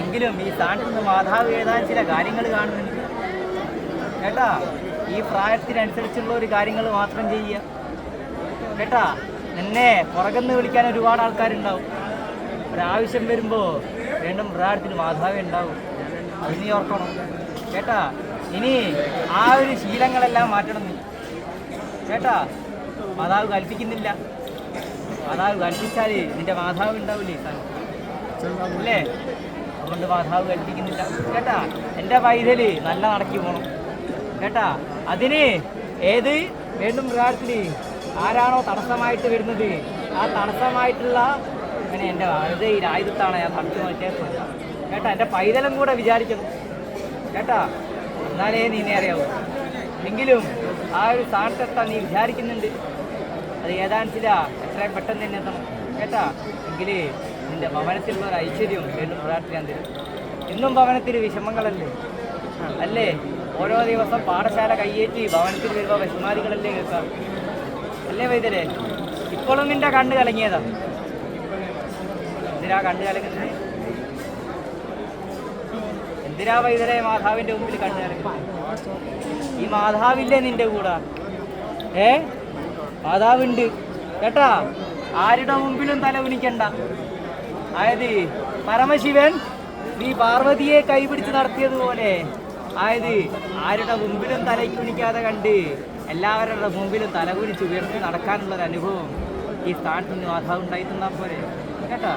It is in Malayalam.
എങ്കിലും ഈ സ്ഥാനത്ത് നിന്ന് മാതാവ് ഏതാനും ചില കാര്യങ്ങൾ കാണുന്നുണ്ട് കേട്ടാ. ഈ പ്രായത്തിനനുസരിച്ചുള്ള ഒരു കാര്യങ്ങൾ മാത്രം ചെയ്യുക കേട്ടാ. നിന്നെ പുറകുന്ന് വിളിക്കാൻ ഒരുപാട് ആൾക്കാരുണ്ടാവും. ഒരാവശ്യം വരുമ്പോൾ വീണ്ടും പ്രായത്തിന് മാതാവേ ഉണ്ടാവും. അത് നീ ഓർക്കണം കേട്ടാ. ഇനി ആ ഒരു ശീലങ്ങളെല്ലാം മാറ്റണം നീ കേട്ടാ. മാതാവ് കൽപ്പിക്കുന്നില്ല. മാതാവ് കൽപ്പിച്ചാൽ നിന്റെ മാതാവ് ഉണ്ടാവില്ലേ അല്ലേ? അതുകൊണ്ട് മാതാവ് കൽപ്പിക്കുന്നില്ല കേട്ടാ. എൻ്റെ പൈതല് നല്ല നടക്കി പോകണം കേട്ടാ. അതിന് ഏത് വീണ്ടും പ്രാർത്ഥന ആരാണോ തടസ്സമായിട്ട് വരുന്നത്, ആ തടസ്സമായിട്ടുള്ള അങ്ങനെ എൻ്റെ വളരെ ഈ രായുധത്താണ് ഞാൻ തടസ്സം മാറ്റിയത് കേട്ടാ. എൻ്റെ പൈതലും കൂടെ വിചാരിക്കണം കേട്ടാ. എന്നാലേ നീ അറിയാവൂ. എങ്കിലും ആ ഒരു സ്ഥാനത്തെത്താൻ നീ വിചാരിക്കുന്നുണ്ട്. അത് ഏതാനും ചില എത്രയും പെട്ടെന്ന് തന്നെ എത്തണം കേട്ടാ. എങ്കിൽ നിൻ്റെ ഭവനത്തിലുള്ള ഒരു ഐശ്വര്യം വീണ്ടും പ്രാർത്ഥിക്കാൻ തരും. ഇന്നും ഭവനത്തിൽ വിഷമങ്ങളല്ലേ അല്ലേ? ഓരോ ദിവസം പാഠശാല കയ്യേറ്റി ഭവനത്തിൽ വരുമ്പോൾ വിഷമാദികളല്ലേ കേൾക്കാം അല്ലേ വൈദ്യരെ? ഇപ്പോഴും നിൻ്റെ കണ്ണ് കലങ്ങിയതാ. എന്തിനാ കണ്ണ് കലങ്ങുന്നത്? എന്തിനാ വൈദ്യരെ മാതാവിൻ്റെ മുമ്പിൽ കണ്ണ് കലങ്ങുന്നത്? ഈ മാതാവില്ലേ നിൻ്റെ കൂടെ? മാതാവുണ്ട് കേട്ടാ. ആരുടെ മുമ്പിലും തല കുനിക്കണ്ട. അതായത് പരമശിവൻ നീ പാർവതിയെ കൈപിടിച്ച് നടത്തിയതുപോലെ, അതായത് ആരുടെ മുമ്പിലും തല കുനിക്കാതെ കണ്ട് എല്ലാവരുടെ മുമ്പിലും തല കുനിച്ച് ഉയർത്തി നടക്കാനുള്ളൊരു അനുഭവം ഈ സ്ഥാനത്ത് നിന്ന് മാതാവ് ഉണ്ടായി തന്നാൽ പോലെ കേട്ടാ.